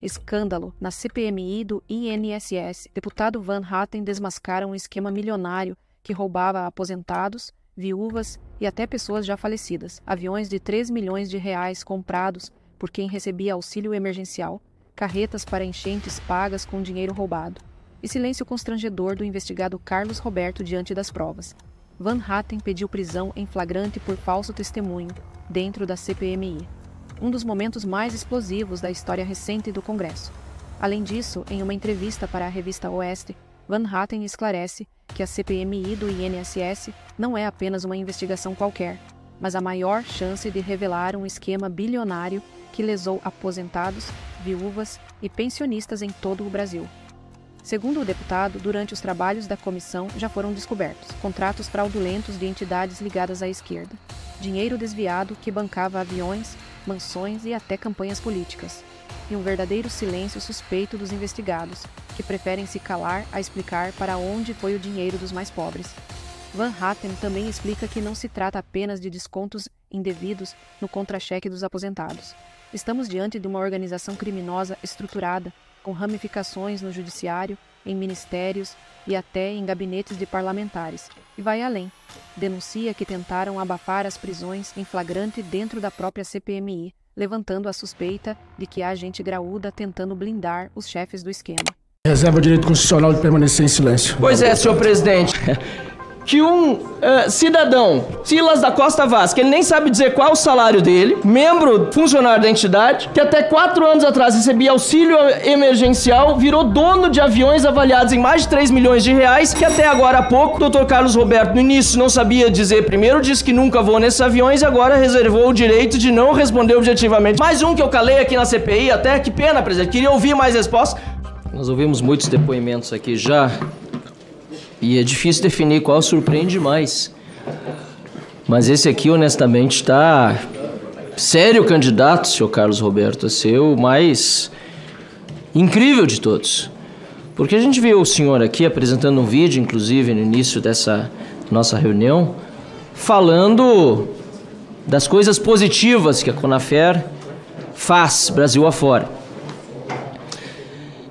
Escândalo na CPMI do INSS. Deputado Van Hatten desmascara um esquema milionário que roubava aposentados, viúvas e até pessoas já falecidas. Aviões de 3 milhões de reais comprados por quem recebia auxílio emergencial, carretas para enchentes pagas com dinheiro roubado. E silêncio constrangedor do investigado Carlos Roberto diante das provas. Van Hatten pediu prisão em flagrante por falso testemunho dentro da CPMI. Um dos momentos mais explosivos da história recente do Congresso. Além disso, em uma entrevista para a revista Oeste, Van Hatten esclarece que a CPMI do INSS não é apenas uma investigação qualquer, mas a maior chance de revelar um esquema bilionário que lesou aposentados, viúvas e pensionistas em todo o Brasil. Segundo o deputado, durante os trabalhos da comissão já foram descobertos contratos fraudulentos de entidades ligadas à esquerda, dinheiro desviado que bancava aviões, mansões e até campanhas políticas, e um verdadeiro silêncio suspeito dos investigados, que preferem se calar a explicar para onde foi o dinheiro dos mais pobres. Van Hatten também explica que não se trata apenas de descontos indevidos no contra-cheque dos aposentados. Estamos diante de uma organização criminosa estruturada, com ramificações no judiciário, em ministérios e até em gabinetes de parlamentares. E vai além. Denuncia que tentaram abafar as prisões em flagrante dentro da própria CPMI, levantando a suspeita de que há gente graúda tentando blindar os chefes do esquema. Reserva o direito constitucional de permanecer em silêncio. Pois é, senhor presidente. Que um cidadão, Silas da Costa Vaz, que ele nem sabe dizer qual é o salário dele, membro, funcionário da entidade, que até 4 anos atrás recebia auxílio emergencial, virou dono de aviões avaliados em mais de 3 milhões de reais, que até agora há pouco, o doutor Carlos Roberto, no início, não sabia dizer, primeiro disse que nunca voou nesses aviões e agora reservou o direito de não responder objetivamente. Mais um que eu calei aqui na CPI, até, que pena, presidente, queria ouvir mais respostas. Nós ouvimos muitos depoimentos aqui já. E é difícil definir qual surpreende mais. Mas esse aqui, honestamente, está sério candidato, senhor Carlos Roberto, a ser o mais incrível de todos. Porque a gente viu o senhor aqui apresentando um vídeo, inclusive, no início dessa nossa reunião, falando das coisas positivas que a Conafer faz Brasil afora.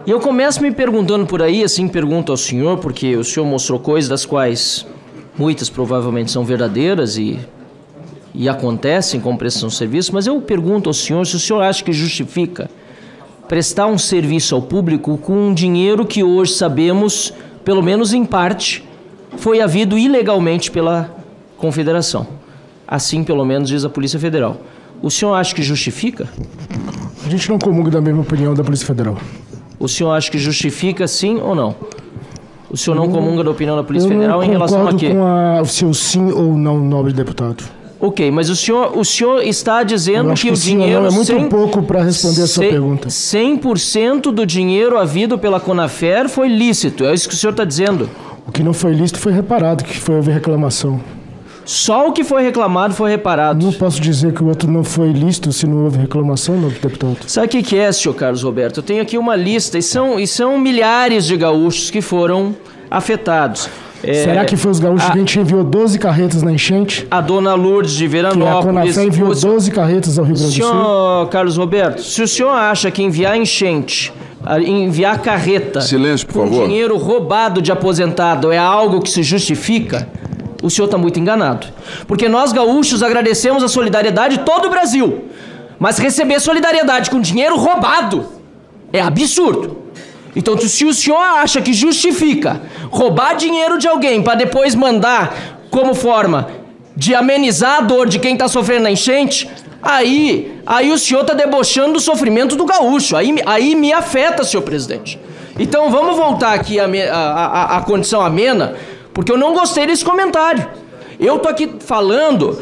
E eu começo me perguntando por aí, assim, pergunto ao senhor, porque o senhor mostrou coisas das quais muitas provavelmente são verdadeiras e acontecem com prestação de serviço, mas eu pergunto ao senhor se o senhor acha que justifica prestar um serviço ao público com um dinheiro que hoje sabemos, pelo menos em parte, foi havido ilegalmente pela Confederação. Assim, pelo menos, diz a Polícia Federal. O senhor acha que justifica? A gente não comunga da mesma opinião da Polícia Federal. O senhor acha que justifica sim ou não? O senhor não comunga da opinião da Polícia Federal em relação a quê? Eu não concordo com o seu sim ou não, nobre deputado. Ok, mas o senhor está dizendo que o dinheiro... É muito pouco para responder a sua pergunta. 100% do dinheiro havido pela Conafer foi lícito, é isso que o senhor está dizendo? O que não foi lícito foi reparado, que foi haver reclamação. Só o que foi reclamado foi reparado. Não posso dizer que o outro não foi lícito se não houve reclamação, nobre deputado. Sabe o que é, senhor Carlos Roberto? Eu tenho aqui uma lista, e são milhares de gaúchos que foram afetados. Será que foi os gaúchos que a gente enviou 12 carretas na enchente? A dona Lourdes de Veranópolis... Que a Conafer enviou 12 carretas ao Rio Grande do Sul? Senhor Carlos Roberto, se o senhor acha que enviar enchente, enviar carreta... Silêncio, por favor. Com dinheiro roubado de aposentado é algo que se justifica... O senhor está muito enganado. Porque nós, gaúchos, agradecemos a solidariedade de todo o Brasil. Mas receber solidariedade com dinheiro roubado é absurdo. Então, se o senhor acha que justifica roubar dinheiro de alguém para depois mandar como forma de amenizar a dor de quem está sofrendo na enchente, aí o senhor está debochando do sofrimento do gaúcho. Aí me afeta, senhor presidente. Então, vamos voltar aqui à condição amena, porque eu não gostei desse comentário. Eu tô aqui falando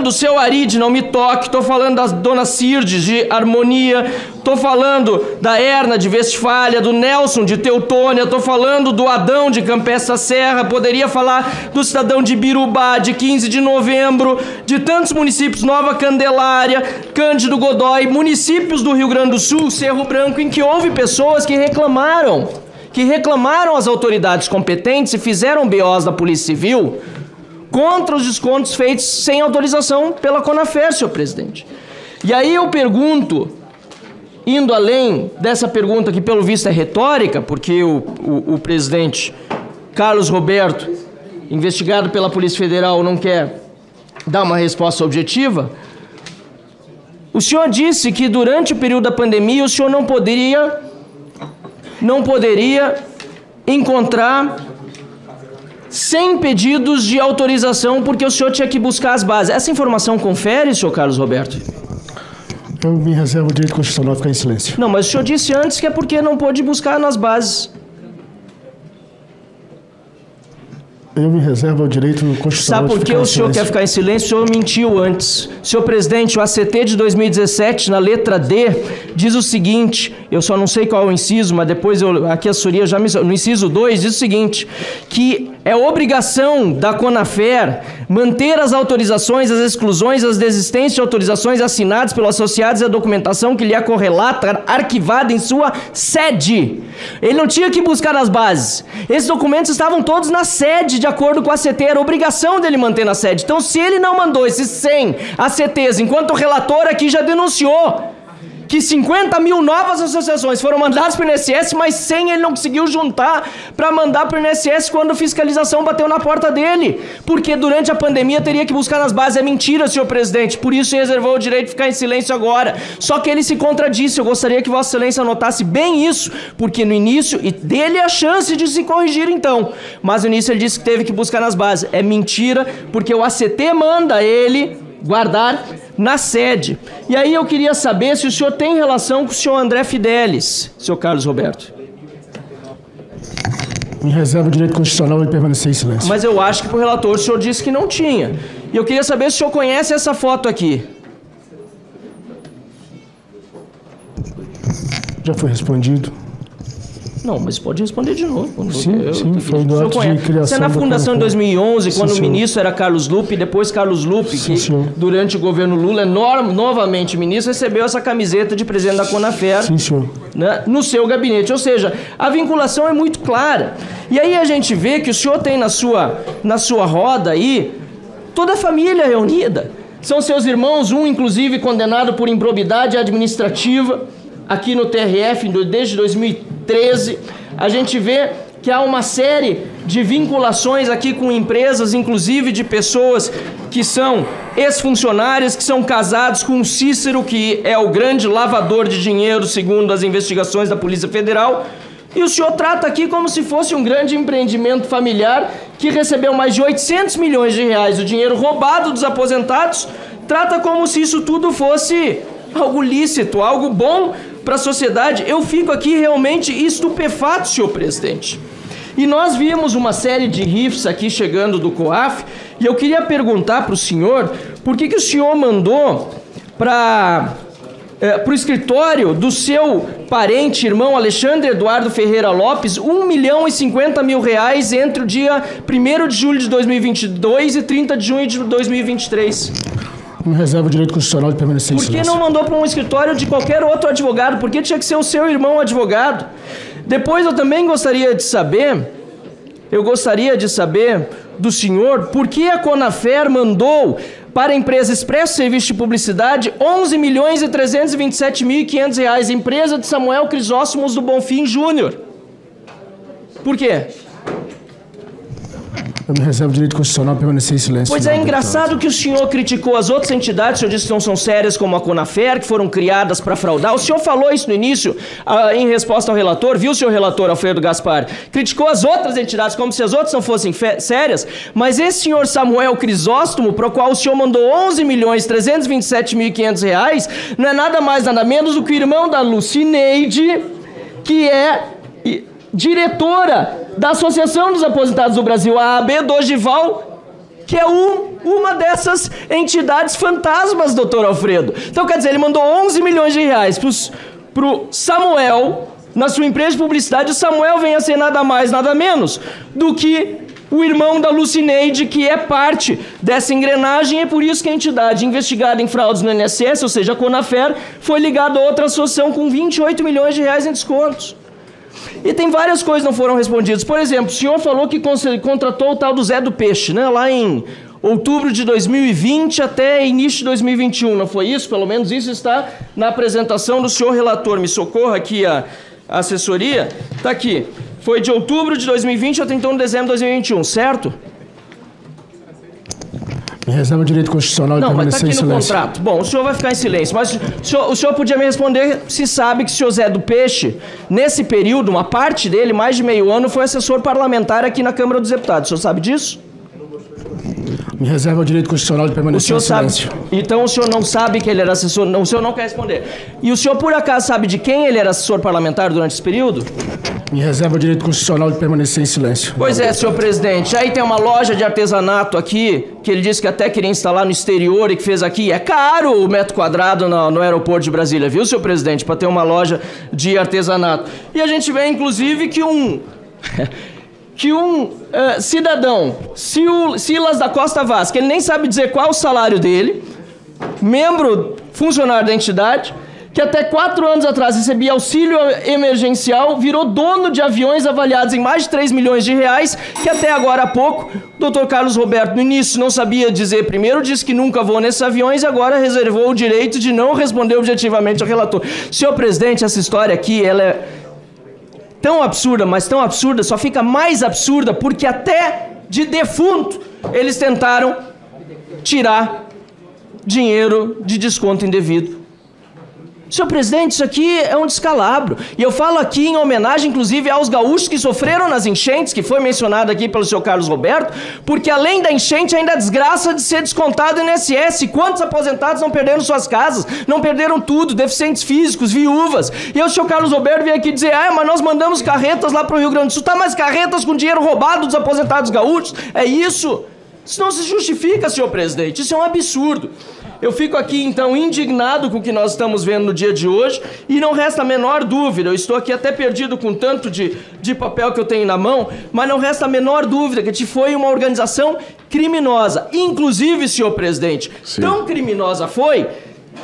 do seu Ari de Não Me Toque, tô falando da dona Cirdes de Harmonia, tô falando da Erna de Westfália, do Nelson de Teutônia, tô falando do Adão de Campestre Serra, poderia falar do cidadão de Birubá, de 15 de novembro, de tantos municípios, Nova Candelária, Cândido Godói, municípios do Rio Grande do Sul, Cerro Branco, em que houve pessoas que reclamaram às autoridades competentes e fizeram BOs da Polícia Civil contra os descontos feitos sem autorização pela Conafer, senhor presidente. E aí eu pergunto, indo além dessa pergunta que pelo visto é retórica, porque o presidente Carlos Roberto, investigado pela Polícia Federal, não quer dar uma resposta objetiva. O senhor disse que durante o período da pandemia o senhor não poderia encontrar 100 pedidos de autorização porque o senhor tinha que buscar as bases. Essa informação confere, senhor Carlos Roberto? Eu me reservo o direito constitucional de ficar em silêncio. Não, mas o senhor disse antes que é porque não pôde buscar nas bases. Eu me reservo o direito constitucional de ficar em silêncio. Sabe por que o senhor quer ficar em silêncio? O senhor mentiu antes. Senhor presidente, o ACT de 2017, na letra D, diz o seguinte, eu só não sei qual é o inciso, mas depois aqui a assessoria já me... No inciso 2 diz o seguinte, que é obrigação da CONAFER manter as autorizações, as exclusões, as desistências de autorizações assinadas pelos associados e a documentação que lhe é correlata, arquivada em sua sede. Ele não tinha que buscar nas bases. Esses documentos estavam todos na sede, de acordo com a ACT, era obrigação dele manter na sede. Então, se ele não mandou esses 100 ACTs, enquanto o relator aqui já denunciou que 50 mil novas associações foram mandadas para o INSS, mas 100 ele não conseguiu juntar para mandar para o INSS quando a fiscalização bateu na porta dele. Porque durante a pandemia teria que buscar nas bases. É mentira, senhor presidente. Por isso reservou o direito de ficar em silêncio agora. Só que ele se contradisse. Eu gostaria que Vossa Excelência anotasse bem isso, porque no início, e dele a chance de se corrigir então, mas no início ele disse que teve que buscar nas bases. É mentira, porque o ACT manda ele guardar na sede. E aí eu queria saber se o senhor tem relação com o senhor André Fidelis, senhor Carlos Roberto. Me reserva o direito constitucional de permanecer em silêncio. Mas eu acho que pro relator o senhor disse que não tinha. E eu queria saber se o senhor conhece essa foto aqui. Já foi respondido. Não, mas pode responder de novo. Sim, foi no ato de criação. Você é na fundação de 2011, quando sim, o ministro era Carlos Lupe, depois Carlos Lupe, sim, que senhor. Durante o governo Lula, novamente ministro, recebeu essa camiseta de presidente da CONAFER. Sim, senhor. Né, no seu gabinete. Ou seja, a vinculação é muito clara. E aí a gente vê que o senhor tem na sua roda aí toda a família reunida. São seus irmãos, um inclusive condenado por improbidade administrativa aqui no TRF desde 2013, a gente vê que há uma série de vinculações aqui com empresas, inclusive de pessoas que são ex-funcionários, que são casados com o Cícero, que é o grande lavador de dinheiro, segundo as investigações da Polícia Federal. E o senhor trata aqui como se fosse um grande empreendimento familiar que recebeu mais de 800 milhões de reais do dinheiro roubado dos aposentados, trata como se isso tudo fosse algo lícito, algo bom para a sociedade. Eu fico aqui realmente estupefato, senhor presidente. E nós vimos uma série de rifs aqui chegando do COAF, e eu queria perguntar para o senhor, por que o senhor mandou para o escritório do seu parente, irmão Alexandre Eduardo Ferreira Lopes, 1.050.000 reais entre o dia 1º de julho de 2022 e 30 de junho de 2023. Me reserva o direito constitucional de permanecer em silêncio. Por que não mandou para um escritório de qualquer outro advogado? Por que tinha que ser o seu irmão advogado? Depois eu também gostaria de saber do senhor por que a CONAFER mandou para a empresa Expresso Serviço de Publicidade 11.327.500 reais, empresa de Samuel Crisóstomos do Bonfim Júnior. Por quê? Eu me reservo o direito constitucional de permanecer em silêncio. Pois é engraçado que o senhor criticou as outras entidades, o senhor disse que não são sérias, como a CONAFER, que foram criadas para fraudar. O senhor falou isso no início, em resposta ao relator, viu, senhor relator Alfredo Gaspar? Criticou as outras entidades como se as outras não fossem sérias, mas esse senhor Samuel Crisóstomo, para o qual o senhor mandou 11.327.500 reais, não é nada mais, nada menos do que o irmão da Lucineide, que é diretora da Associação dos Aposentados do Brasil, a AB Dogival, que é uma dessas entidades fantasmas, doutor Alfredo. Então, quer dizer, ele mandou 11 milhões de reais pro Samuel, na sua empresa de publicidade. O Samuel vem a ser nada mais, nada menos do que o irmão da Lucineide, que é parte dessa engrenagem, e é por isso que a entidade investigada em fraudes no INSS, ou seja, a CONAFER, foi ligada a outra associação com 28 milhões de reais em descontos. E tem várias coisas que não foram respondidas. Por exemplo, o senhor falou que contratou o tal do Zé do Peixe, né? Lá em outubro de 2020 até início de 2021, não foi isso? Pelo menos isso está na apresentação do senhor relator. Me socorra aqui a assessoria. Está aqui. Foi de outubro de 2020 até então de dezembro de 2021, certo? Me reserva o direito constitucional de permanecer em silêncio. Não, mas está aqui no contrato. Bom, o senhor vai ficar em silêncio, mas o senhor podia me responder se sabe que o senhor Zé do Peixe, nesse período, uma parte dele, mais de meio ano, foi assessor parlamentar aqui na Câmara dos Deputados. O senhor sabe disso? Me reserva o direito constitucional de permanecer em silêncio. Sabe, então o senhor não sabe que ele era assessor, não, o senhor não quer responder. E o senhor por acaso sabe de quem ele era assessor parlamentar durante esse período? Me reserva o direito constitucional de permanecer em silêncio. Pois é, senhor presidente. Aí tem uma loja de artesanato aqui, que ele disse que até queria instalar no exterior e que fez aqui. É caro o metro quadrado no aeroporto de Brasília, viu, senhor presidente? Para ter uma loja de artesanato. E a gente vê, inclusive, que um cidadão, Silas da Costa Vaz, que ele nem sabe dizer qual é o salário dele, membro, funcionário da entidade, que até 4 anos atrás recebia auxílio emergencial, virou dono de aviões avaliados em mais de 3 milhões de reais, que até agora há pouco, o doutor Carlos Roberto, no início, não sabia dizer, primeiro disse que nunca voou nesses aviões e agora reservou o direito de não responder objetivamente ao relator. Senhor presidente, essa história aqui, ela é tão absurda, mas tão absurda, só fica mais absurda porque até de defunto eles tentaram tirar dinheiro de desconto indevido. Senhor presidente, isso aqui é um descalabro. E eu falo aqui em homenagem, inclusive, aos gaúchos que sofreram nas enchentes, que foi mencionado aqui pelo senhor Carlos Roberto, porque além da enchente, ainda a desgraça de ser descontado o INSS. Quantos aposentados não perderam suas casas? Não perderam tudo, deficientes físicos, viúvas. E o senhor Carlos Roberto veio aqui dizer, mas nós mandamos carretas lá para o Rio Grande do Sul. Tá, mas carretas com dinheiro roubado dos aposentados gaúchos? É isso? Isso não se justifica, senhor presidente. Isso é um absurdo. Eu fico aqui, então, indignado com o que nós estamos vendo no dia de hoje e não resta a menor dúvida, eu estou aqui até perdido com tanto de papel que eu tenho na mão, mas não resta a menor dúvida que foi uma organização criminosa. Inclusive, senhor presidente, sim, tão criminosa foi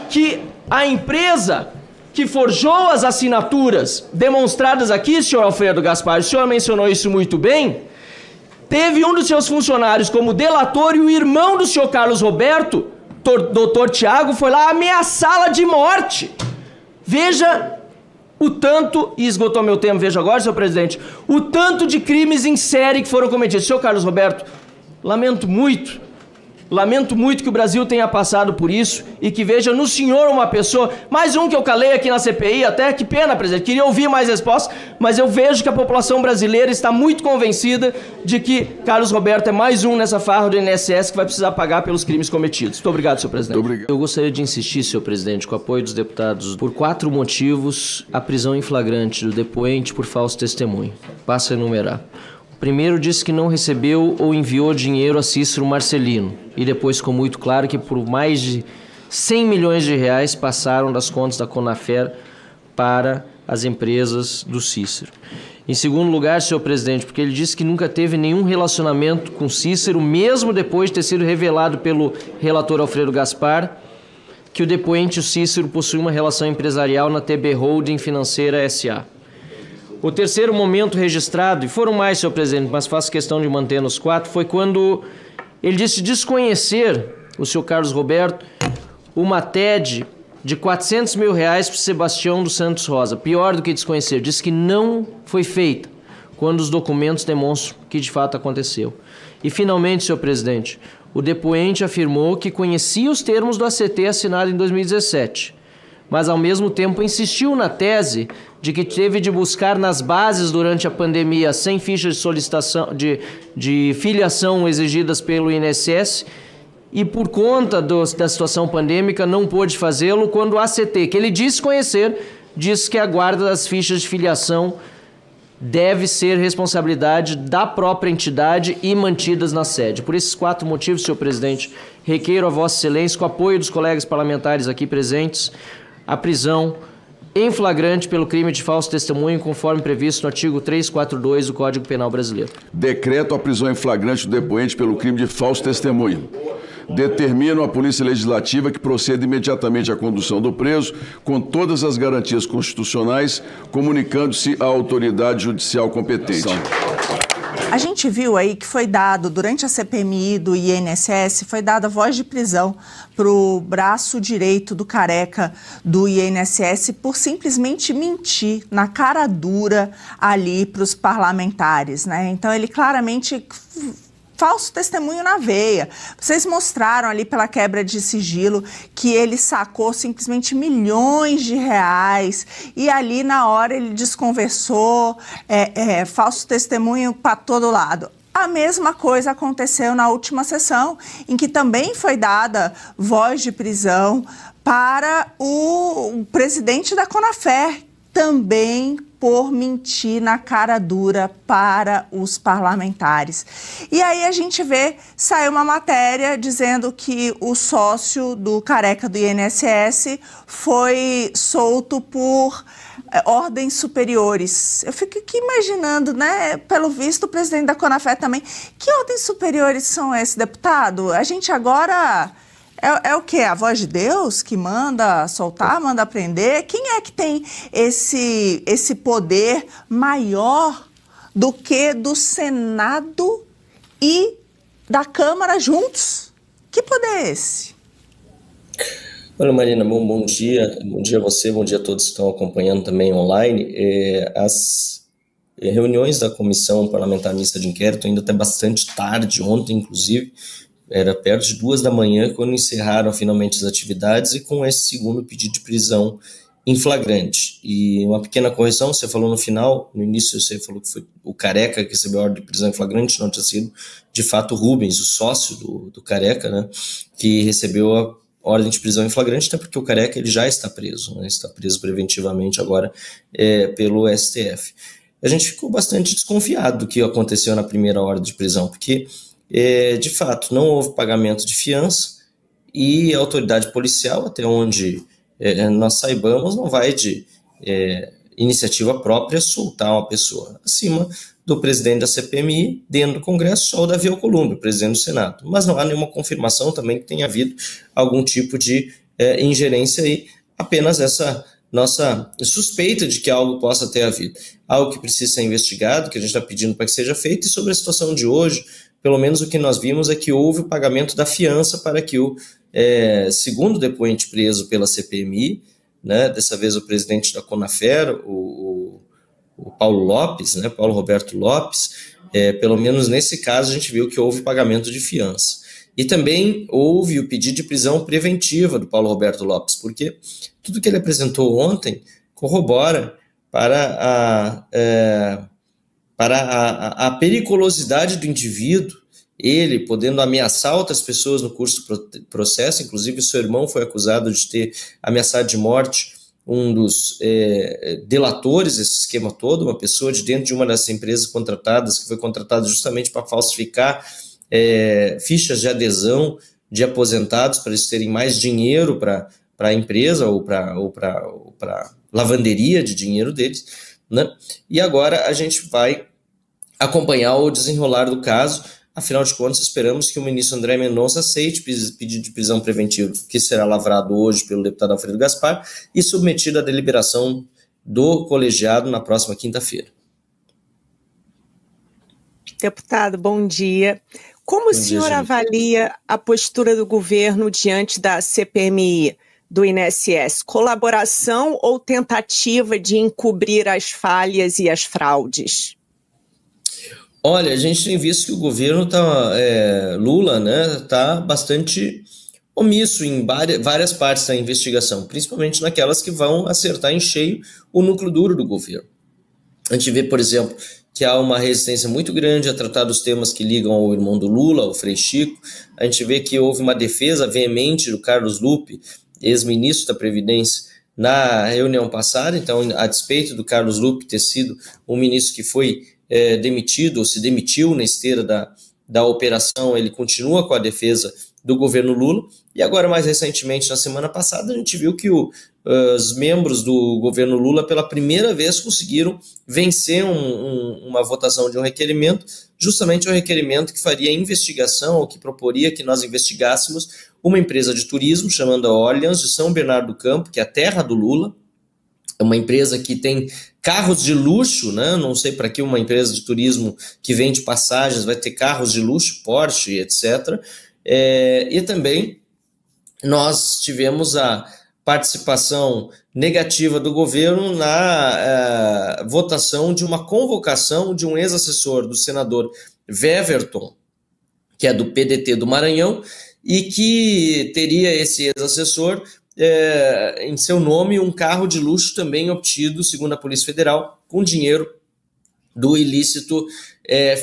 que a empresa que forjou as assinaturas demonstradas aqui, senhor Alfredo Gaspar, o senhor mencionou isso muito bem, teve um dos seus funcionários como delator e o irmão do senhor Carlos Roberto, doutor Tiago, foi lá ameaçá-la de morte. Veja o tanto, e esgotou meu tempo, veja agora, senhor presidente, o tanto de crimes em série que foram cometidos. Senhor Carlos Roberto, lamento muito que o Brasil tenha passado por isso e que veja no senhor uma pessoa, mais um que eu calei aqui na CPI, até que pena, presidente, queria ouvir mais respostas, mas eu vejo que a população brasileira está muito convencida de que Carlos Roberto é mais um nessa farra do INSS que vai precisar pagar pelos crimes cometidos. Muito obrigado, senhor presidente. Muito obrigado. Eu gostaria de insistir, senhor presidente, com o apoio dos deputados, por 4 motivos, a prisão em flagrante do depoente por falso testemunho. Passo a enumerar. Primeiro disse que não recebeu ou enviou dinheiro a Cícero Marcelino e depois ficou muito claro que por mais de 100 milhões de reais passaram das contas da Conafer para as empresas do Cícero. Em segundo lugar, senhor presidente, porque ele disse que nunca teve nenhum relacionamento com Cícero, mesmo depois de ter sido revelado pelo relator Alfredo Gaspar que o depoente, o Cícero, possui uma relação empresarial na TB Holding Financeira S.A. O terceiro momento registrado, e foram mais, senhor presidente, mas faço questão de manter nos 4, foi quando ele disse desconhecer, o senhor Carlos Roberto, uma TED de R$400 mil para Sebastião dos Santos Rosa. Pior do que desconhecer, disse que não foi feita, quando os documentos demonstram que de fato aconteceu. E finalmente, senhor presidente, o depoente afirmou que conhecia os termos do ACT assinado em 2017, mas ao mesmo tempo insistiu na tese de que teve de buscar nas bases durante a pandemia 100 fichas de solicitação de filiação exigidas pelo INSS e por conta da situação pandêmica não pôde fazê-lo quando o ACT, que ele disse conhecer, disse que a guarda das fichas de filiação deve ser responsabilidade da própria entidade e mantidas na sede. Por esses 4 motivos, senhor presidente, requeiro a vossa excelência, com o apoio dos colegas parlamentares aqui presentes, a prisão em flagrante pelo crime de falso testemunho, conforme previsto no artigo 342 do Código Penal Brasileiro. Decreto a prisão em flagrante do depoente pelo crime de falso testemunho. Determino a Polícia Legislativa que proceda imediatamente à condução do preso, com todas as garantias constitucionais, comunicando-se à autoridade judicial competente. A gente viu aí que foi dado, durante a CPMI do INSS, foi dada voz de prisão para o braço direito do Careca do INSS por simplesmente mentir na cara dura ali para os parlamentares, né? Então ele claramente... falso testemunho na veia. Vocês mostraram ali pela quebra de sigilo que ele sacou simplesmente milhões de reais e ali na hora ele desconversou, falso testemunho para todo lado. A mesma coisa aconteceu na última sessão, em que também foi dada voz de prisão para o presidente da Conafer, também por mentir na cara dura para os parlamentares. E aí a gente vê, saiu uma matéria dizendo que o sócio do Careca do INSS foi solto por ordens superiores. Eu fico aqui imaginando, né, pelo visto o presidente da Conafer também, que ordens superiores são esses, deputado? A gente agora... É o quê? A voz de Deus que manda soltar, manda prender? Quem é que tem esse poder maior do que do Senado e da Câmara juntos? Que poder é esse? Olha, Marina, bom dia. Bom dia a você, bom dia a todos que estão acompanhando também online. As reuniões da Comissão Parlamentar Mista de Inquérito ainda até bastante tarde, ontem inclusive, era perto de 2 da manhã quando encerraram finalmente as atividades e com esse segundo pedido de prisão em flagrante. E uma pequena correção, você falou no final, no início você falou que foi o Careca que recebeu a ordem de prisão em flagrante, não tinha sido de fato o Rubens, o sócio do Careca, né, que recebeu a ordem de prisão em flagrante, até porque o Careca ele já está preso, né, está preso preventivamente agora pelo STF. A gente ficou bastante desconfiado do que aconteceu na primeira ordem de prisão, porque de fato não houve pagamento de fiança e a autoridade policial, até onde nós saibamos, não vai de iniciativa própria soltar uma pessoa acima do presidente da CPMI, dentro do Congresso, só o Davi Alcolumbre, presidente do Senado. Mas não há nenhuma confirmação também que tenha havido algum tipo de ingerência aí, apenas essa nossa suspeita de que algo possa ter havido. Algo que precisa ser investigado, que a gente está pedindo para que seja feito, e sobre a situação de hoje, pelo menos o que nós vimos é que houve o pagamento da fiança para que o segundo depoente preso pela CPMI, né, dessa vez o presidente da Conafer, o Paulo Lopes, né, Paulo Roberto Lopes, pelo menos nesse caso a gente viu que houve pagamento de fiança. E também houve o pedido de prisão preventiva do Paulo Roberto Lopes, porque tudo que ele apresentou ontem corrobora para a periculosidade do indivíduo, ele podendo ameaçar outras pessoas no curso do processo, inclusive seu irmão foi acusado de ter ameaçado de morte um dos delatores desse esquema todo, uma pessoa de dentro de uma das empresas contratadas, que foi contratada justamente para falsificar fichas de adesão de aposentados, para eles terem mais dinheiro para a empresa ou para lavanderia de dinheiro deles, né? E agora a gente vai acompanhar o desenrolar do caso. Afinal de contas, esperamos que o ministro André Mendonça aceite pedido de prisão preventiva, que será lavrado hoje pelo deputado Alfredo Gaspar e submetido à deliberação do colegiado na próxima quinta-feira. Deputado, bom dia. Como o senhor avalia a postura do governo diante da CPMI do INSS? Colaboração ou tentativa de encobrir as falhas e as fraudes? Olha, a gente tem visto que o governo Lula, né, está bastante omisso em várias partes da investigação, principalmente naquelas que vão acertar em cheio o núcleo duro do governo. A gente vê, por exemplo, que há uma resistência muito grande a tratar dos temas que ligam ao irmão do Lula, ao Frei Chico. A gente vê que houve uma defesa veemente do Carlos Lupe, ex-ministro da Previdência, na reunião passada. Então, a despeito do Carlos Lupe ter sido um ministro que foi demitido, ou se demitiu na esteira da operação, ele continua com a defesa do governo Lula. E agora, mais recentemente, na semana passada, a gente viu que os membros do governo Lula, pela primeira vez, conseguiram vencer uma votação de um requerimento, justamente um requerimento que faria investigação, ou que proporia que nós investigássemos uma empresa de turismo chamada Orleans, de São Bernardo do Campo, que é a terra do Lula, É uma empresa que tem carros de luxo, né? Não sei para que uma empresa de turismo que vende passagens vai ter carros de luxo, Porsche, etc. E também nós tivemos a participação negativa do governo na votação de uma convocação de um ex-assessor do senador Weverton, que é do PDT do Maranhão, e que teria esse ex-assessor em seu nome um carro de luxo também obtido, segundo a Polícia Federal, com dinheiro do ilícito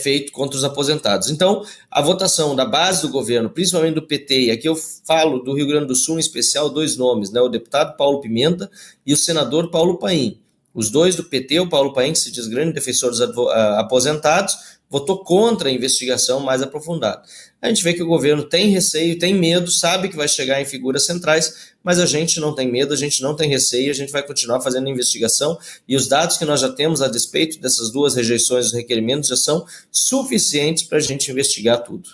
feito contra os aposentados. Então, a votação da base do governo, principalmente do PT, e aqui eu falo do Rio Grande do Sul em especial, dois nomes, né, o deputado Paulo Pimenta e o senador Paulo Paim. Os dois do PT, o Paulo Paim, que se diz grande defensor dos aposentados, votou contra a investigação mais aprofundada. A gente vê que o governo tem receio, tem medo, sabe que vai chegar em figuras centrais, mas a gente não tem medo, a gente não tem receio, a gente vai continuar fazendo a investigação e os dados que nós já temos a despeito dessas duas rejeições dos requerimentos já são suficientes para a gente investigar tudo.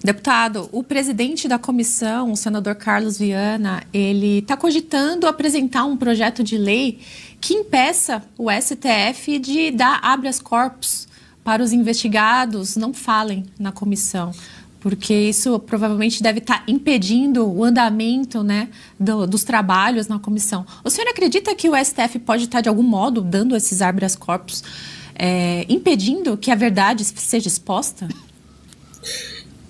Deputado, o presidente da comissão, o senador Carlos Viana, ele está cogitando apresentar um projeto de lei que impeça o STF de dar habeas corpus para os investigados não falem na comissão, porque isso provavelmente deve estar impedindo o andamento, né, dos trabalhos na comissão. O senhor acredita que o STF pode estar, de algum modo, dando esses habeas corpus, impedindo que a verdade seja exposta?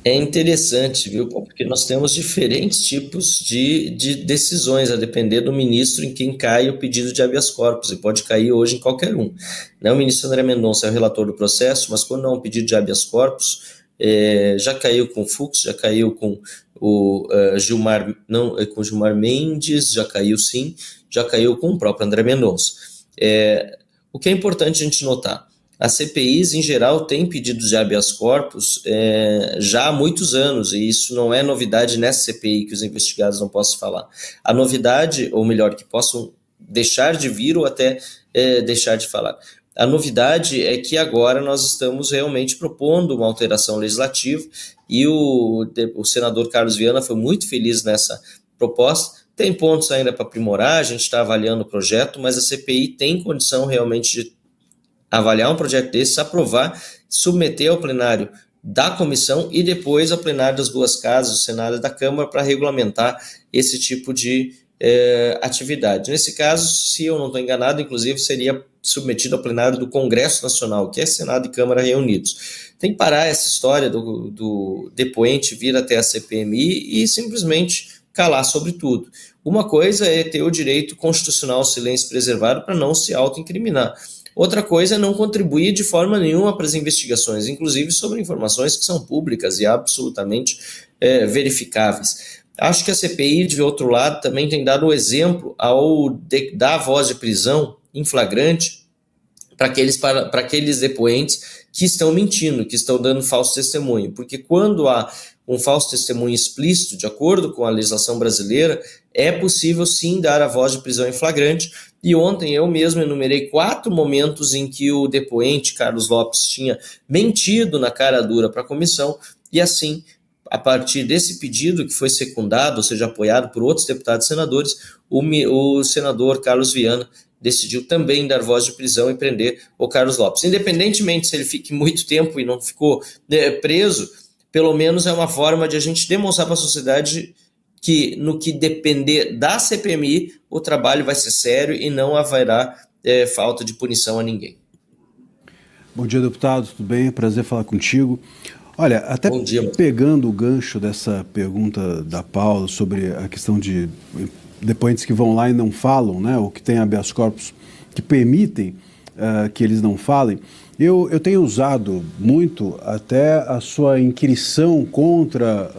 É interessante, viu? Porque nós temos diferentes tipos de decisões, a depender do ministro em quem cai o pedido de habeas corpus, e pode cair hoje em qualquer um. O ministro André Mendonça é o relator do processo, mas quando há um pedido de habeas corpus, já caiu com o Fux, já caiu com o com Gilmar Mendes, já caiu sim, já caiu com o próprio André Mendonça. O que é importante a gente notar, as CPIs, em geral, têm pedidos de habeas corpus já há muitos anos, e isso não é novidade nessa CPI que os investigados não possam falar. A novidade, ou melhor, que possam deixar de vir ou até deixar de falar. A novidade é que agora nós estamos realmente propondo uma alteração legislativa e o senador Carlos Viana foi muito feliz nessa proposta. Tem pontos ainda para aprimorar, a gente está avaliando o projeto, mas a CPI tem condição realmente de avaliar um projeto desse, aprovar, submeter ao plenário da comissão e depois ao plenário das duas casas, o Senado e da Câmara, para regulamentar esse tipo de atividade. Nesse caso, se eu não estou enganado, inclusive seria submetido ao plenário do Congresso Nacional, que é Senado e Câmara reunidos. Tem que parar essa história do depoente vir até a CPMI e simplesmente calar sobre tudo. Uma coisa é ter o direito constitucional ao silêncio preservado para não se autoincriminar. Outra coisa é não contribuir de forma nenhuma para as investigações, inclusive sobre informações que são públicas e absolutamente verificáveis. Acho que a CPI, de outro lado, também tem dado o exemplo ao dar voz de prisão em flagrante para aqueles depoentes que estão mentindo, que estão dando falso testemunho, porque quando há um falso testemunho explícito, de acordo com a legislação brasileira, é possível sim dar a voz de prisão em flagrante. E ontem eu mesmo enumerei 4 momentos em que o depoente Carlos Lopes tinha mentido na cara dura para a comissão, e assim, a partir desse pedido que foi secundado, ou seja, apoiado por outros deputados e senadores, o senador Carlos Viana decidiu também dar voz de prisão e prender o Carlos Lopes. Independentemente se ele fique muito tempo e não ficou preso, pelo menos é uma forma de a gente demonstrar para a sociedade que, no que depender da CPMI, o trabalho vai ser sério e não haverá falta de punição a ninguém. Bom dia, deputado, tudo bem? Prazer falar contigo. Olha, até pegando o gancho dessa pergunta da Paula sobre a questão de depoentes que vão lá e não falam, né, ou que têm habeas corpus que permitem que eles não falem, eu tenho usado muito até a sua inquirição contra,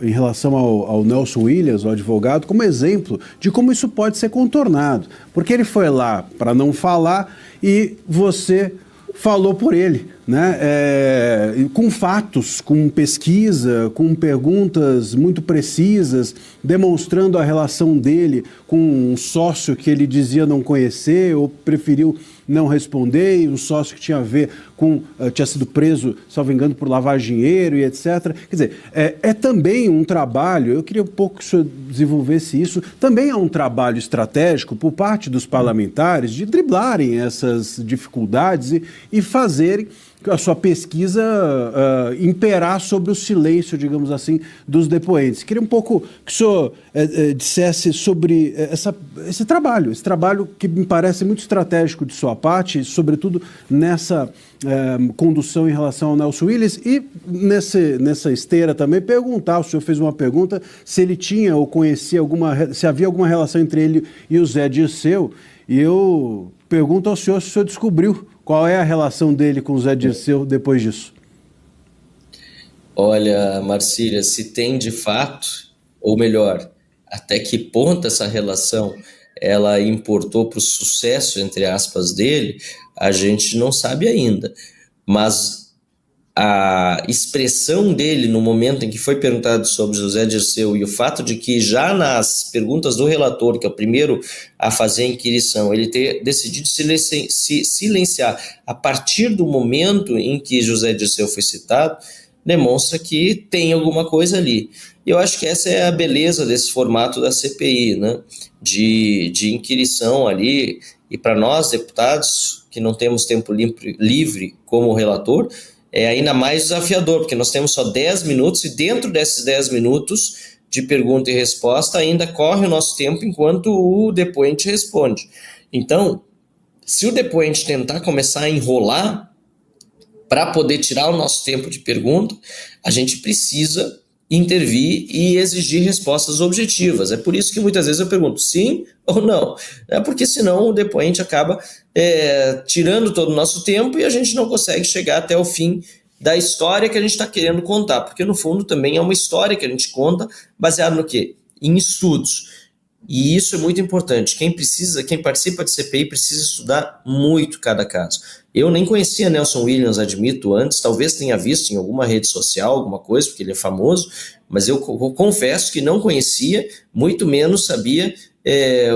em relação ao Nelson Williams, o advogado, como exemplo de como isso pode ser contornado. Porque ele foi lá para não falar e você falou por ele, né, com fatos, com pesquisa, com perguntas muito precisas, demonstrando a relação dele com um sócio que ele dizia não conhecer ou preferiu não responder, e um sócio que tinha a ver com, tinha sido preso, salvo engano, por lavar dinheiro e etc. Quer dizer, é também um trabalho, eu queria um pouco que o senhor desenvolvesse isso, também é um trabalho estratégico por parte dos parlamentares de driblarem essas dificuldades e fazerem a sua pesquisa imperar sobre o silêncio, digamos assim, dos depoentes. Queria um pouco que o senhor dissesse sobre esse trabalho que me parece muito estratégico de sua parte, sobretudo nessa condução em relação ao Nelson Williams, e nessa esteira também perguntar, o senhor fez uma pergunta, se ele tinha ou conhecia se havia alguma relação entre ele e o Zé Dirceu, e eu pergunto ao senhor se o senhor descobriu qual é a relação dele com o Zé Dirceu depois disso. Olha, Marcília, se tem de fato, ou melhor, até que ponto essa relação ela importou para o sucesso, entre aspas, dele, a gente não sabe ainda. Mas a expressão dele no momento em que foi perguntado sobre José Dirceu e o fato de que já nas perguntas do relator, que é o primeiro a fazer a inquirição, ele ter decidido silenciar a partir do momento em que José Dirceu foi citado, demonstra que tem alguma coisa ali. E eu acho que essa é a beleza desse formato da CPI, né? De inquirição ali, e para nós, deputados, que não temos tempo livre como relator, é ainda mais desafiador, porque nós temos só 10 minutos, e dentro desses 10 minutos de pergunta e resposta ainda corre o nosso tempo enquanto o depoente responde. Então, se o depoente tentar começar a enrolar para poder tirar o nosso tempo de pergunta, a gente precisa intervir e exigir respostas objetivas. É por isso que muitas vezes eu pergunto sim ou não, porque senão o depoente acaba tirando todo o nosso tempo e a gente não consegue chegar até o fim da história que a gente está querendo contar, porque no fundo também é uma história que a gente conta baseada no quê? Em estudos. E isso é muito importante. Quem participa de CPI precisa estudar muito cada caso. Eu nem conhecia Nelson Williams, admito, antes, talvez tenha visto em alguma rede social, alguma coisa, porque ele é famoso, mas eu confesso que não conhecia, muito menos sabia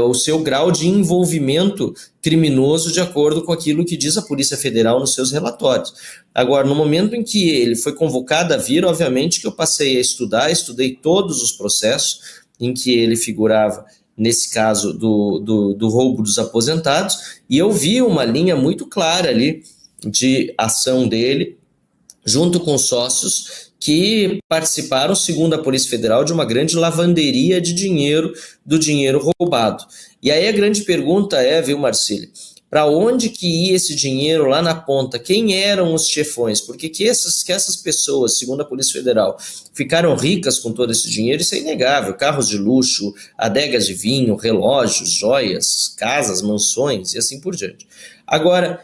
o seu grau de envolvimento criminoso de acordo com aquilo que diz a Polícia Federal nos seus relatórios. Agora, no momento em que ele foi convocado a vir, obviamente que eu passei a estudei todos os processos em que ele figurava, nesse caso do roubo dos aposentados, e eu vi uma linha muito clara ali de ação dele, junto com sócios que participaram, segundo a Polícia Federal, de uma grande lavanderia de dinheiro, do dinheiro roubado. E aí a grande pergunta viu, Marcília, para onde que ia esse dinheiro lá na ponta? Quem eram os chefões? Porque que essas pessoas, segundo a Polícia Federal, ficaram ricas com todo esse dinheiro, isso é inegável. Carros de luxo, adegas de vinho, relógios, joias, casas, mansões e assim por diante. Agora,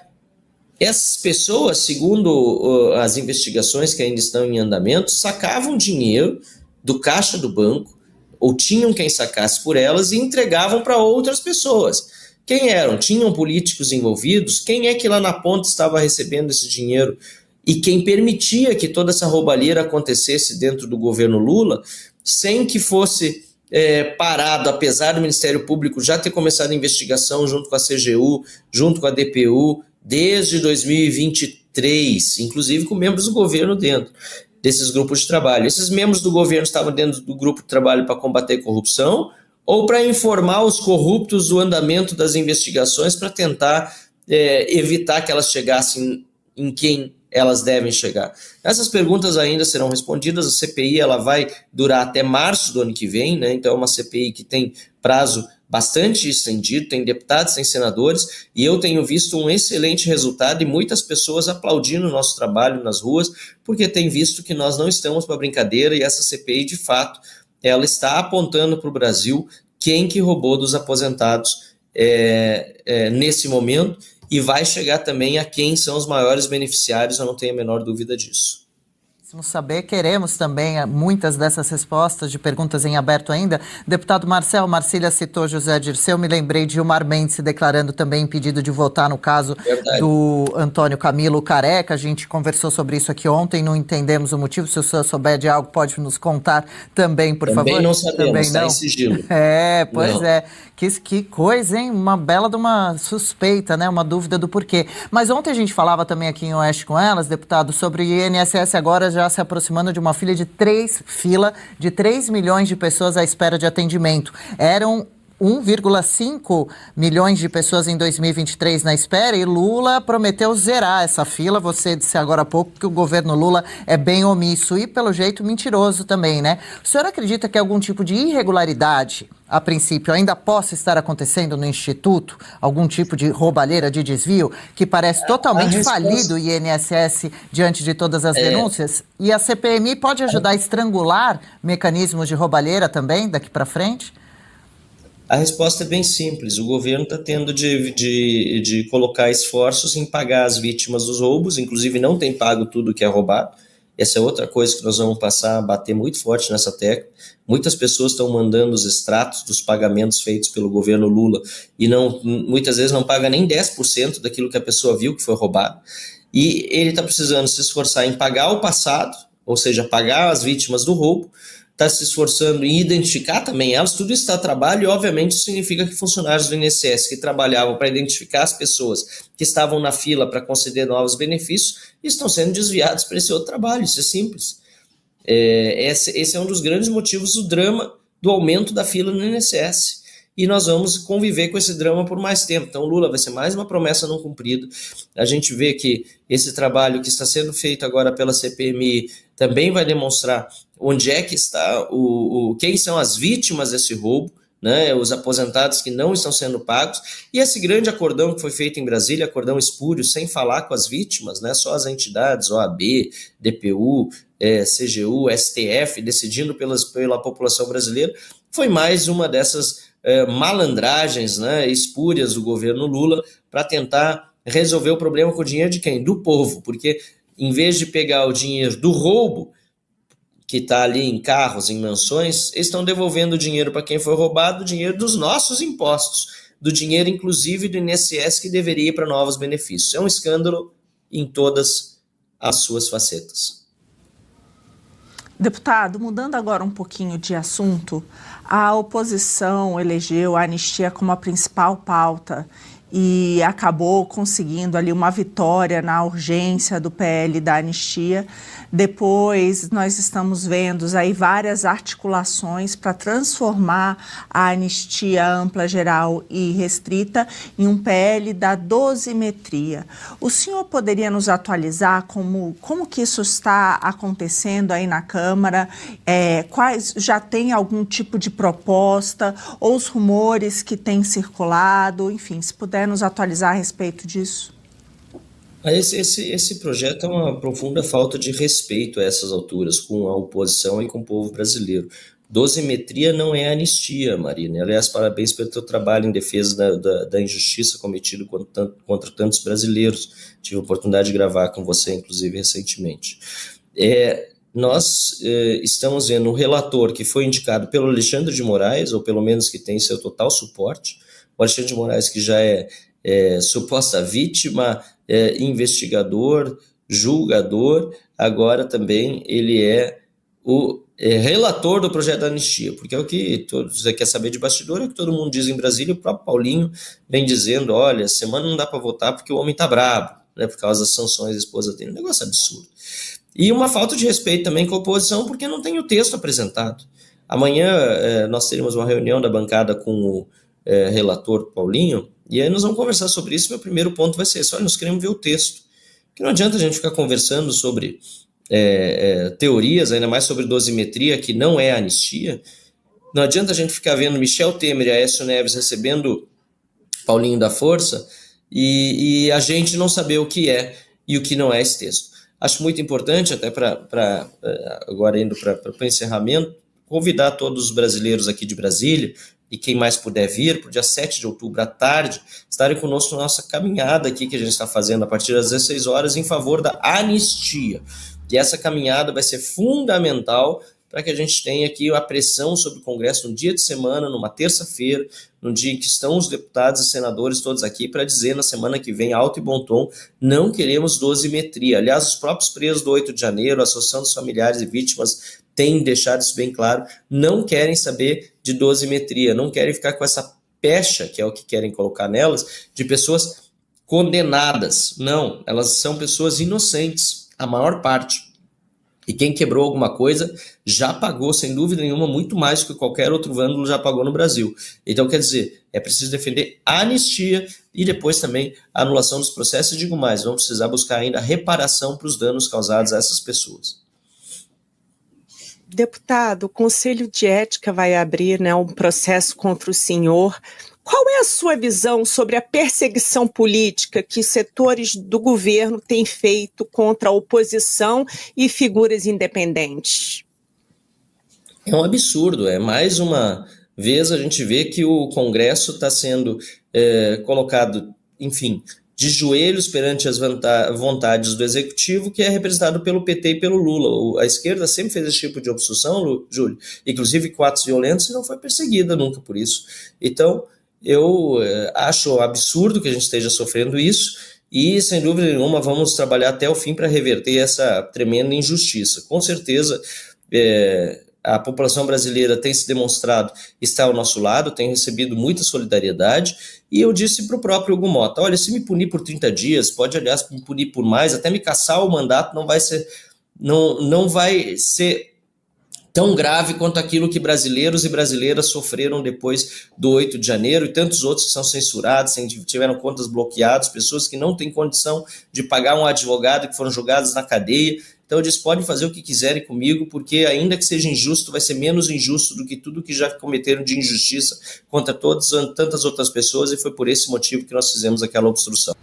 essas pessoas, segundo as investigações que ainda estão em andamento, sacavam dinheiro do caixa do banco, ou tinham quem sacasse por elas e entregavam para outras pessoas. Quem eram? Tinham políticos envolvidos? Quem é que lá na ponta estava recebendo esse dinheiro? E quem permitia que toda essa roubalheira acontecesse dentro do governo Lula, sem que fosse parado, apesar do Ministério Público já ter começado a investigação junto com a CGU, junto com a DPU, desde 2023, inclusive com membros do governo dentro desses grupos de trabalho. Esses membros do governo estavam dentro do grupo de trabalho para combater a corrupção, ou para informar os corruptos do andamento das investigações para tentar evitar que elas chegassem em quem elas devem chegar. Essas perguntas ainda serão respondidas. A CPI ela vai durar até março do ano que vem, né? Então é uma CPI que tem prazo bastante estendido, tem deputados, tem senadores, e eu tenho visto um excelente resultado e muitas pessoas aplaudindo o nosso trabalho nas ruas, porque tem visto que nós não estamos para brincadeira e essa CPI, de fato, ela está apontando para o Brasil quem que roubou dos aposentados nesse momento, e vai chegar também a quem são os maiores beneficiários, eu não tenho a menor dúvida disso. saber, queremos também muitas dessas respostas de perguntas em aberto ainda. Deputado Marcília citou José Dirceu, me lembrei de Gilmar Mendes se declarando também impedido de votar no caso do Antônio Camilo Careca. A gente conversou sobre isso aqui ontem, não entendemos o motivo. Se o senhor souber de algo, pode nos contar também, por favor. Também não sabemos, está em sigilo. Pois é. Que coisa, hein? Uma bela de uma suspeita, né? Uma dúvida do porquê. Mas ontem a gente falava também aqui em Oeste com Elas, deputado, sobre o INSS agora já se aproximando de uma fila de 3 milhões de pessoas à espera de atendimento. Eram 1,5 milhões de pessoas em 2023 na espera e Lula prometeu zerar essa fila. Você disse agora há pouco que o governo Lula é bem omisso e, pelo jeito, mentiroso também, né? O senhor acredita que algum tipo de irregularidade, a princípio, ainda possa estar acontecendo no Instituto? Algum tipo de roubalheira, de desvio, que parece totalmente falido o INSS diante de todas as denúncias? E a CPMI pode ajudar a estrangular mecanismos de roubalheira também daqui para frente? A resposta é bem simples. O governo está tendo de colocar esforços em pagar as vítimas dos roubos, inclusive não tem pago tudo que é roubado. Essa é outra coisa que nós vamos passar a bater muito forte nessa tecla. Muitas pessoas estão mandando os extratos dos pagamentos feitos pelo governo Lula e muitas vezes não paga nem 10% daquilo que a pessoa viu que foi roubado. E ele está precisando se esforçar em pagar o passado, ou seja, pagar as vítimas do roubo, está se esforçando em identificar também elas. Tudo isso dá trabalho e, obviamente, isso significa que funcionários do INSS que trabalhavam para identificar as pessoas que estavam na fila para conceder novos benefícios estão sendo desviados para esse outro trabalho. Isso é simples. Esse é um dos grandes motivos do drama do aumento da fila no INSS. E nós vamos conviver com esse drama por mais tempo. Então, Lula vai ser mais uma promessa não cumprida. A gente vê que esse trabalho que está sendo feito agora pela CPMI também vai demonstrar onde é que está, quem são as vítimas desse roubo, né, os aposentados que não estão sendo pagos, e esse grande acordão que foi feito em Brasília, acordão espúrio, sem falar com as vítimas, né, só as entidades, OAB, DPU, CGU, STF, decidindo pela população brasileira, foi mais uma dessas malandragens, né, espúrias do governo Lula para tentar resolver o problema com o dinheiro de quem? Do povo, porque em vez de pegar o dinheiro do roubo, que está ali em carros, em mansões, eles estão devolvendo o dinheiro para quem foi roubado, o dinheiro dos nossos impostos, do dinheiro inclusive do INSS que deveria ir para novos benefícios. É um escândalo em todas as suas facetas. Deputado, mudando agora um pouquinho de assunto, a oposição elegeu a anistia como a principal pauta e acabou conseguindo ali uma vitória na urgência do PL da anistia. Depois nós estamos vendo aí várias articulações para transformar a anistia ampla, geral e restrita em um PL da dosimetria. O senhor poderia nos atualizar como que isso está acontecendo aí na Câmara? Já tem algum tipo de proposta ou os rumores que têm circulado? Enfim, se puder nos atualizar a respeito disso. Esse projeto é uma profunda falta de respeito a essas alturas com a oposição e com o povo brasileiro. Dosimetria não é anistia, Marina. Aliás, parabéns pelo teu trabalho em defesa da injustiça cometida contra tantos brasileiros. Tive a oportunidade de gravar com você, inclusive, recentemente. Nós estamos vendo um relator que foi indicado pelo Alexandre de Moraes, ou pelo menos que tem seu total suporte. O Alexandre de Moraes, que já é suposta vítima, investigador, julgador, agora também ele é o relator do projeto da anistia, porque é o que você quer saber de bastidor, é o que todo mundo diz em Brasília. O próprio Paulinho vem dizendo, olha, semana não dá para votar porque o homem está bravo, né, por causa das sanções da esposa dele. Um negócio absurdo. E uma falta de respeito também com a oposição, porque não tem o texto apresentado. Amanhã nós teremos uma reunião da bancada com o relator Paulinho, e aí nós vamos conversar sobre isso. Meu primeiro ponto vai ser esse: olha, nós queremos ver o texto, que não adianta a gente ficar conversando sobre teorias, ainda mais sobre dosimetria, que não é anistia. Não adianta a gente ficar vendo Michel Temer e Aécio Neves recebendo Paulinho da Força e a gente não saber o que é e o que não é esse texto. Acho muito importante, até agora indo para o encerramento, convidar todos os brasileiros aqui de Brasília e quem mais puder vir, para o dia 7 de outubro à tarde, estarem conosco na nossa caminhada aqui que a gente está fazendo a partir das 16 horas em favor da anistia. E essa caminhada vai ser fundamental para que a gente tenha aqui a pressão sobre o Congresso no dia de semana, numa terça-feira, no dia em que estão os deputados e senadores todos aqui, para dizer na semana que vem, alto e bom tom, não queremos dosimetria. Aliás, os próprios presos do 8 de janeiro, a Associação dos Familiares e Vítimas, têm deixado isso bem claro, não querem saber de dosimetria, não querem ficar com essa pecha, que é o que querem colocar nelas, de pessoas condenadas. Não, elas são pessoas inocentes, a maior parte. E quem quebrou alguma coisa já pagou, sem dúvida nenhuma, muito mais do que qualquer outro vândalo já pagou no Brasil. Então, quer dizer, é preciso defender a anistia e depois também a anulação dos processos. E digo mais, vamos precisar buscar ainda reparação para os danos causados a essas pessoas. Deputado, o Conselho de Ética vai abrir, né, um processo contra o senhor. Qual é a sua visão sobre a perseguição política que setores do governo têm feito contra a oposição e figuras independentes? É um absurdo, mais uma vez a gente vê que o Congresso está sendo colocado, enfim, de joelhos perante as vontades do Executivo, que é representado pelo PT e pelo Lula. A esquerda sempre fez esse tipo de obstrução, Júlio, inclusive com atos violentos, e não foi perseguida nunca por isso. Então, eu acho absurdo que a gente esteja sofrendo isso e, sem dúvida nenhuma, vamos trabalhar até o fim para reverter essa tremenda injustiça. Com certeza, a população brasileira tem se demonstrado estar ao nosso lado, tem recebido muita solidariedade, e eu disse para o próprio Hugo Mota, olha, se me punir por 30 dias, pode, aliás, me punir por mais, até me cassar o mandato, não vai ser tão grave quanto aquilo que brasileiros e brasileiras sofreram depois do 8 de janeiro e tantos outros que são censurados, tiveram contas bloqueadas, pessoas que não têm condição de pagar um advogado, que foram julgadas na cadeia. Então eu disse, podem fazer o que quiserem comigo, porque ainda que seja injusto, vai ser menos injusto do que tudo que já cometeram de injustiça contra tantas outras pessoas, e foi por esse motivo que nós fizemos aquela obstrução.